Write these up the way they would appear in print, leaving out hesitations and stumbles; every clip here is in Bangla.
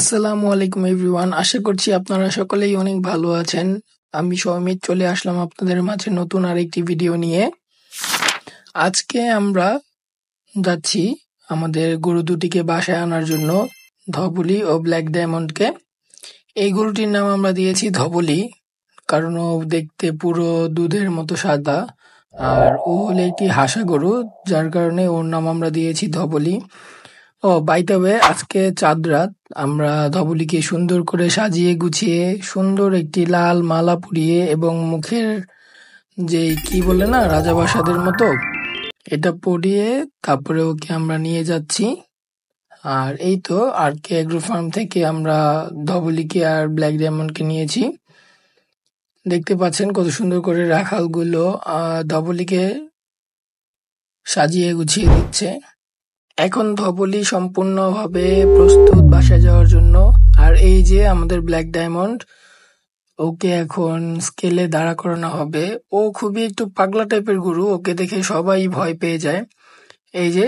আসসালামু আলাইকুম এভরিওয়ান। আশা করছি আপনারা সকলেই অনেক ভালো আছেন। আমি সৌমিত চলে আসলাম আপনাদের মাঝে নতুন আরেকটি ভিডিও নিয়ে। আজকে আমরা যাচ্ছি আমাদের গরু দুটিকে বাসায় আনার জন্য, ধবলি ও ব্ল্যাক ডায়মন্ডকে। এই গরুটির নাম আমরা দিয়েছি ধবলি, কারণ ও দেখতে পুরো দুধের মতো সাদা, আর ও হলো একটি হাসা গরু, যার কারণে ওর নাম আমরা দিয়েছি ধবলি। ও বাই দ্য ওয়ে, আজকে চাঁদ রাত। আমরা ধবলিকে সুন্দর করে সাজিয়ে গুছিয়ে সুন্দর একটি লাল মালা পরিয়ে এবং মুখের যে কি বলে না রাজাবাসাদের মতো এটা পরিয়ে তারপরে ওকে আমরা নিয়ে যাচ্ছি। আর এই তো আর কে এগ্রো ফার্ম থেকে আমরা ধবলিকে আর ব্ল্যাক ডায়মন্ডকে নিয়েছি। দেখতে পাচ্ছেন কত সুন্দর করে রাখালগুলো ধবলিকে সাজিয়ে গুছিয়ে দিচ্ছে। এখন ধবলি সম্পূর্ণভাবে প্রস্তুত বাসায় যাওয়ার জন্য। আর এই যে আমাদের ব্ল্যাক ডায়মন্ড, ওকে এখন স্কেলে দাঁড়া করানো হবে। ও খুবই একটু পাগলা টাইপের গরু, ওকে দেখে সবাই ভয় পেয়ে যায়। এই যে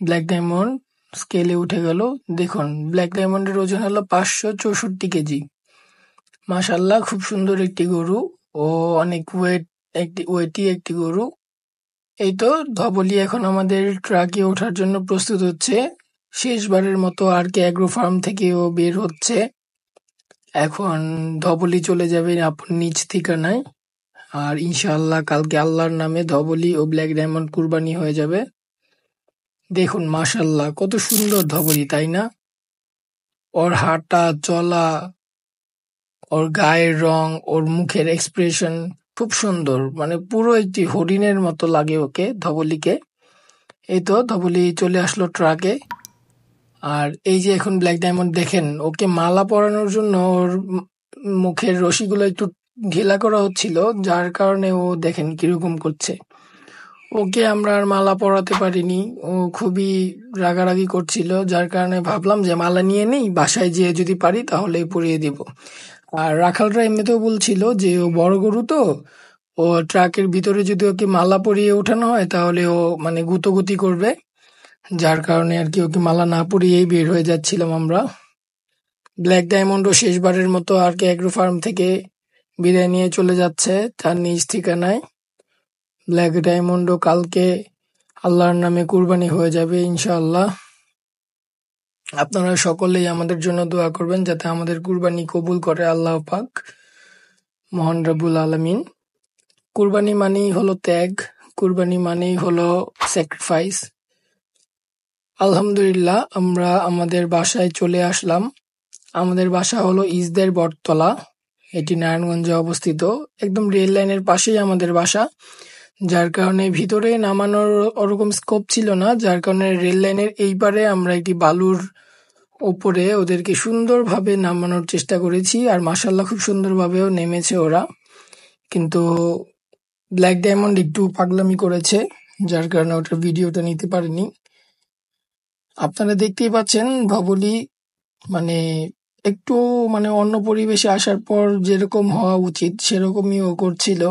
ব্ল্যাক ডায়মন্ড স্কেলে উঠে গেল। দেখুন, ব্ল্যাক ডায়মন্ডের ওজন হলো 564 কেজি। মাশাল্লাহ, খুব সুন্দর একটি গরু। ও অনেক ওয়েটি একটি গরু। এই তো ধবলি এখন আমাদের ট্রাকে ওঠার জন্য প্রস্তুত হচ্ছে। শেষবারের মতো আর কে অ্যাগ্রো ফার্ম থেকে ও বের হচ্ছে। এখন ধবলি চলে যাবে আপন নিজ ঠিকানায়। আর ইনশাআল্লাহ কালকে আল্লাহর নামে ধবলি ও ব্ল্যাক ডায়মন্ড কুরবানি হয়ে যাবে। দেখুন মাশাল্লাহ, কত সুন্দর ধবলি, তাই না? ওর হাঁটা চলা, ওর গায়ের রং, ওর মুখের এক্সপ্রেশন খুব সুন্দর, মানে পুরো একটি হরিণের মতো লাগে ওকে, ধবলিকে। এই তো ধবলি চলে আসলো ট্রাকে। আর এই যে এখন ব্ল্যাক ডায়মন্ড দেখেন, ওকে মালা পরানোর জন্য ওর মুখের রশিগুলো একটু ঢিলা করা হচ্ছিল, যার কারণে ও দেখেন কিরকম করছে। ওকে আমরা আর মালা পরাতে পারিনি, ও খুবই রাগারাগি করছিল, যার কারণে ভাবলাম যে মালা নিয়ে নেই, বাসায় যেয়ে যদি পারি তাহলে পরিয়ে দিব। আর রাখালরা এমনিতেও বলছিল যে ও বড় গরু তো, ও ট্রাকের ভিতরে যদি ওকে মালা পরিয়ে ওঠানো হয় তাহলে ও মানে গুতোগুতি করবে, যার কারণে আর কি ওকে মালা না পরিয়েই বের হয়ে যাচ্ছিলাম আমরা। ব্ল্যাক ডায়মন্ডও শেষবারের মতো আর কে অ্যাগ্রো ফার্ম থেকে বিদায় নিয়ে চলে যাচ্ছে তার নিজ ঠিকানায়। ব্ল্যাক ডায়মন্ডও কালকে আল্লাহর নামে কুরবানি হয়ে যাবে ইনশাআল্লাহ। আপনারা সকলেই আমাদের জন্য দোয়া করবেন যাতে আমাদের কুরবানি কবুল করে আল্লাহ পাক, মহান রব্বুল আলামিন। কুরবানি মানেই হলো ত্যাগ, কুরবানি মানেই হলো স্যাক্রিফাইস। আলহামদুলিল্লাহ, আমরা আমাদের বাসায় চলে আসলাম। আমাদের বাসা হলো ইসদের বটতলা, এটি নারায়ণগঞ্জে অবস্থিত। একদম রেল লাইনের পাশেই আমাদের বাসা, যার কারণে ভিতরে নামানোর ওরকম স্কোপ ছিল না, যার কারণে রেল লাইনের এই পারে আমরা একটি বালুর ওপরে ওদেরকে সুন্দরভাবে নামানোর চেষ্টা করেছি। আর মাশাল্লাহ খুব সুন্দরভাবেও নেমেছে ওরা, কিন্তু ব্ল্যাক ডায়মন্ড একটু পাগলামি করেছে, যার কারণে ওটার ভিডিওটা নিতে পারিনি। আপনারা দেখতেই পাচ্ছেন ধবলি মানে একটু মানে অন্য পরিবেশে আসার পর যেরকম হওয়া উচিত সেরকমই ও করছিল।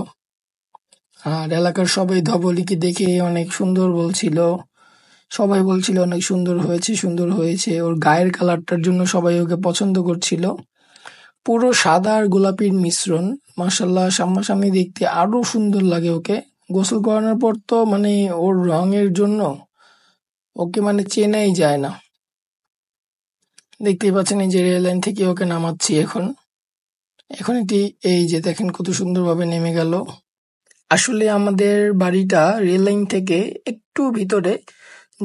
আর এলাকার সবাই ধবলিকে দেখে অনেক সুন্দর বলছিল, সবাই বলছিল অনেক সুন্দর হয়েছে, সুন্দর হয়েছে। ওর গায়ের কালারটার জন্য সবাই ওকে পছন্দ করছিল। পুরো সাদা আর গোলাপির মিশ্রণ, মাশাল্লাহ সামনাসামনি দেখতে আরো সুন্দর লাগে ওকে। গোসল করানোর পর তো মানে ওর রঙের জন্য ওকে মানে চেনাই যায় না। দেখতেই পাচ্ছেন এই যে রেল লাইন থেকে ওকে নামাচ্ছি এখন। এখন এটি এই যে দেখেন কত সুন্দরভাবে নেমে গেল। আসলে আমাদের বাড়িটা রেল লাইন থেকে একটু ভিতরে,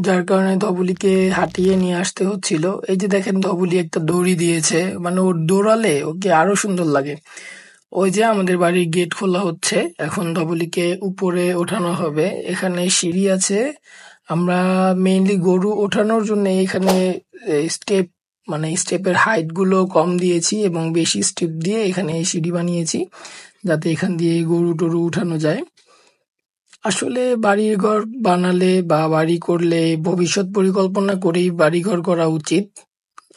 যার কারণে ধবলিকে হাঁটিয়ে নিয়ে আসতে হচ্ছিল। এই যে দেখেন ধবলি একটা দড়ি দিয়েছে, মানে ওর দৌড়ালে ওকে আরো সুন্দর লাগে। ওই যে আমাদের বাড়ির গেট খোলা হচ্ছে, এখন ধবলিকে উপরে ওঠানো হবে। এখানে সিঁড়ি আছে, আমরা মেইনলি গরু ওঠানোর জন্য এখানে স্টেপ মানে স্টেপের হাইট গুলো কম দিয়েছি এবং বেশি স্টেপ দিয়ে এখানে সিঁড়ি বানিয়েছি, যাতে এখান দিয়ে গরু টরু উঠানো যায়। আসলে বাড়ির ঘর বানালে বা বাড়ি করলে ভবিষ্যৎ পরিকল্পনা করেই বাড়িঘর করা উচিত।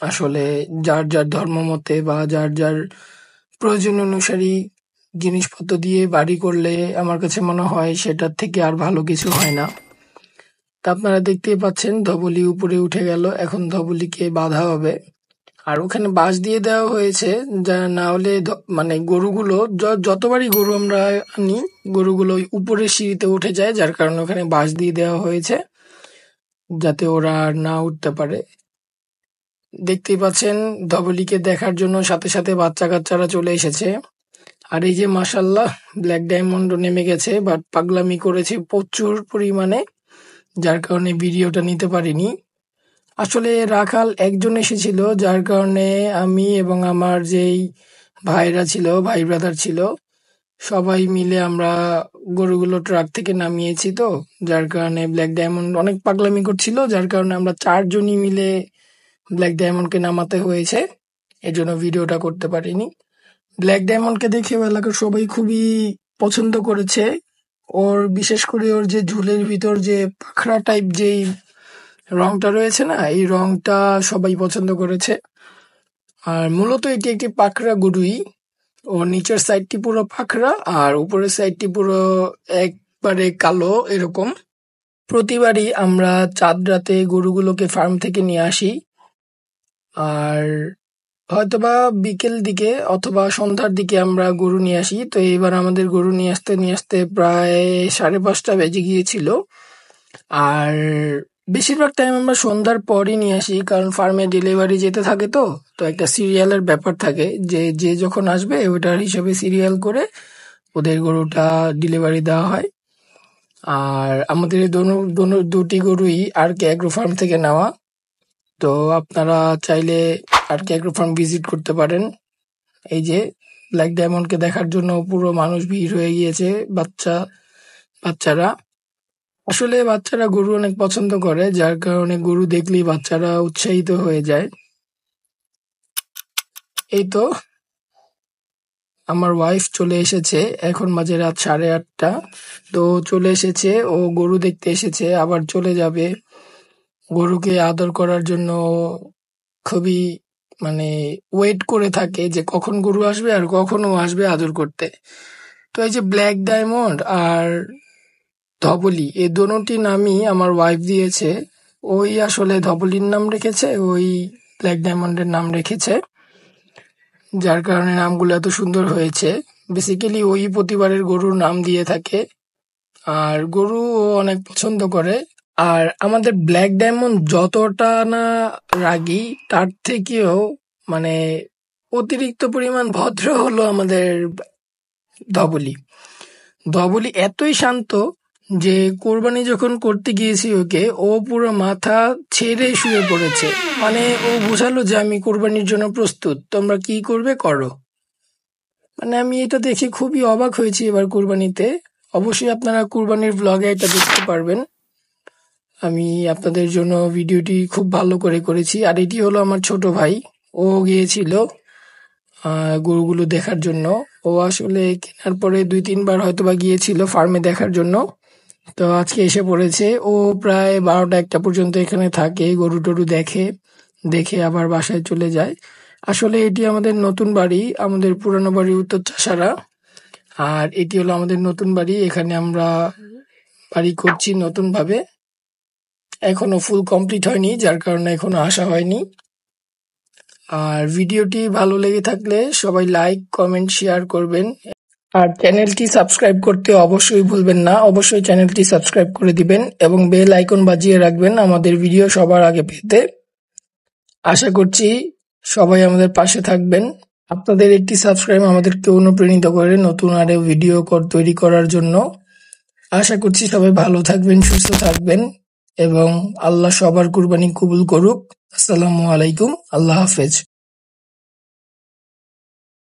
আসলে যার যার ধর্ম মতে বা যার যার প্রয়োজন অনুসারী জিনিসপত্র দিয়ে বাড়ি করলে আমার কাছে মনে হয় সেটার থেকে আর ভালো কিছু হয় না। তা আপনারা দেখতেই পাচ্ছেন ধবলি উপরে উঠে গেল, এখন ধবলিকে বাঁধা হবে। আর ওখানে বাঁশ দিয়ে দেওয়া হয়েছে, যা না হলে মানে গরুগুলো যতবারই গরু আমরা আনি গরুগুলো ওই উপরের সিঁড়িতে উঠে যায়, যার কারণে ওখানে বাঁশ দিয়ে দেওয়া হয়েছে যাতে ওরা আর না উঠতে পারে। দেখতেই পাচ্ছেন ধবলিকে দেখার জন্য সাথে সাথে বাচ্চা কাচ্চারা চলে এসেছে। আর এই যে মাশাল্লাহ ব্ল্যাক ডায়মন্ড নেমে গেছে, বাট পাগলামি করেছে প্রচুর পরিমাণে, যার কারণে ভিডিওটা নিতে পারিনি। আসলে রাখাল একজন এসেছিল, যার কারণে আমি এবং আমার যেই ভাইরা ছিল, ভাই ব্রাদার ছিল, সবাই মিলে আমরা গরুগুলো ট্রাক থেকে নামিয়েছি। তো যার কারণে ব্ল্যাক ডায়মন্ড অনেক পাগলামি করছিল, যার কারণে আমরা 4 জনই মিলে ব্ল্যাক ডায়মন্ডকে নামাতে হয়েছে, এর জন্য ভিডিওটা করতে পারিনি। ব্ল্যাক ডায়মন্ডকে দেখে এলাকার সবাই খুবই পছন্দ করেছে। ওর বিশেষ করে ওর যে ঝুলের ভিতর যে পাখরা টাইপ যেই রংটা রয়েছে না, এই রংটা সবাই পছন্দ করেছে। আর মূলত এটি একটি পাখরা গরুই। ওর নিচের সাইডটি পুরো পাখরা আর উপরের সাইডটি পুরো একবারে কালো এরকম। প্রতিবারই আমরা চাঁদ রাতে গরুগুলোকে ফার্ম থেকে নিয়ে আসি, আর হয়তোবা বিকেল দিকে অথবা সন্ধ্যার দিকে আমরা গরু নিয়ে আসি। তো এবার আমাদের গরু নিয়ে আসতে প্রায় 5:30 বেজে গিয়েছিল। আর বেশিরভাগ টাইম আমরা সন্ধ্যার পরই নিয়ে আসি, কারণ ফার্মে ডেলিভারি যেতে থাকে। তো তো একটা সিরিয়ালের ব্যাপার থাকে, যে যে যখন আসবে ওটার হিসাবে সিরিয়াল করে ওদের গরুটা ডেলিভারি দেওয়া হয়। আর আমাদের দুটি গরুই আর কে অ্যাগ্রো ফার্ম থেকে নেওয়া। তো আপনারা চাইলে আর কে অ্যাগ্রো ফার্ম ভিজিট করতে পারেন। এই যে ব্ল্যাক ডায়মন্ডকে দেখার জন্য পুরো মানুষ ভিড় হয়ে গিয়েছে, বাচ্চারা। আসলে বাচ্চারা গরু অনেক পছন্দ করে, যার কারণে গরু দেখলেই বাচ্চারা উৎসাহিত হয়ে যায়। এই তো আমার ওয়াইফ চলে এসেছে, এখন বাজে রাত 8:30। তো চলে এসেছে, ও গরু দেখতে এসেছে, আবার চলে যাবে। গরুকে আদর করার জন্য খুবই মানে ওয়েট করে থাকে যে কখন গরু আসবে আর কখন ও আসবে আদর করতে। তো এই যে ব্ল্যাক ডায়মন্ড আর ধবলি, এই দোনোটি নামই আমার ওয়াইফ দিয়েছে। ওই আসলে ধবলির নাম রেখেছে, ওই ব্ল্যাক ডায়মন্ডের নাম রেখেছে, যার কারণে নামগুলো এত সুন্দর হয়েছে। বেসিক্যালি ওই প্রতিবারের গরুর নাম দিয়ে থাকে, আর গরু ও অনেক পছন্দ করে। আর আমাদের ব্ল্যাক ডায়মন্ড যতটা না রাগী, তার থেকেও মানে অতিরিক্ত পরিমাণ ভদ্র হলো আমাদের ধবলি। ধবলি এতই শান্ত যে কোরবানি যখন করতে গিয়েছি ওকে, ও পুরো মাথা ছেড়ে শুয়ে পড়েছে। মানে ও বোঝালো যে আমি কোরবানির জন্য প্রস্তুত, তোমরা কি করবে করো। মানে আমি এটা দেখে খুবই অবাক হয়েছি এবার কোরবানিতে। অবশ্যই আপনারা কোরবানির ব্লগে এটা দেখতে পারবেন। আমি আপনাদের জন্য ভিডিওটি খুব ভালো করে করেছি। আর এটি হলো আমার ছোট ভাই, ও গিয়েছিল গরুগুলো দেখার জন্য। ও আসলে কেনার পরে 2-3 বার হয়তোবা গিয়েছিল ফার্মে দেখার জন্য, তো আজকে এসে পড়েছে। ও প্রায় 12টা-1টা পর্যন্ত এখানে থাকে, গরু টরু দেখে আবার বাসায় চলে যায়। আসলে এটি আমাদের নতুন বাড়ি, আমাদের পুরানো বাড়ি উত্তর চাষারা, আর এটি হলো আমাদের নতুন বাড়ি। এখানে আমরা বাড়ি করছি নতুন ভাবে, এখনো ফুল কমপ্লিট হয়নি, যার কারণে এখনো আসা হয়নি। আর ভিডিওটি ভালো লেগে থাকলে সবাই লাইক, কমেন্ট, শেয়ার করবেন। আর চ্যানেলটি সাবস্ক্রাইব করতে অবশ্যই ভুলবেন না। অবশ্যই চ্যানেলটি সাবস্ক্রাইব করে দিবেন এবং বেল আইকন বাজিয়ে রাখবেন আমাদের ভিডিও সবার আগে পেতে। আশা করছি সবাই আমাদের পাশে থাকবেন। আপনাদের একটি সাবস্ক্রাইব আমাদেরকে অনুপ্রাণিত করে নতুন আরো ভিডিও তৈরি করার জন্য। আশা করছি সবাই ভালো থাকবেন, সুস্থ থাকবেন এবং আল্লাহ সবার কুরবানি কবুল করুক। আসসালামু আলাইকুম, আল্লাহ হাফেজ।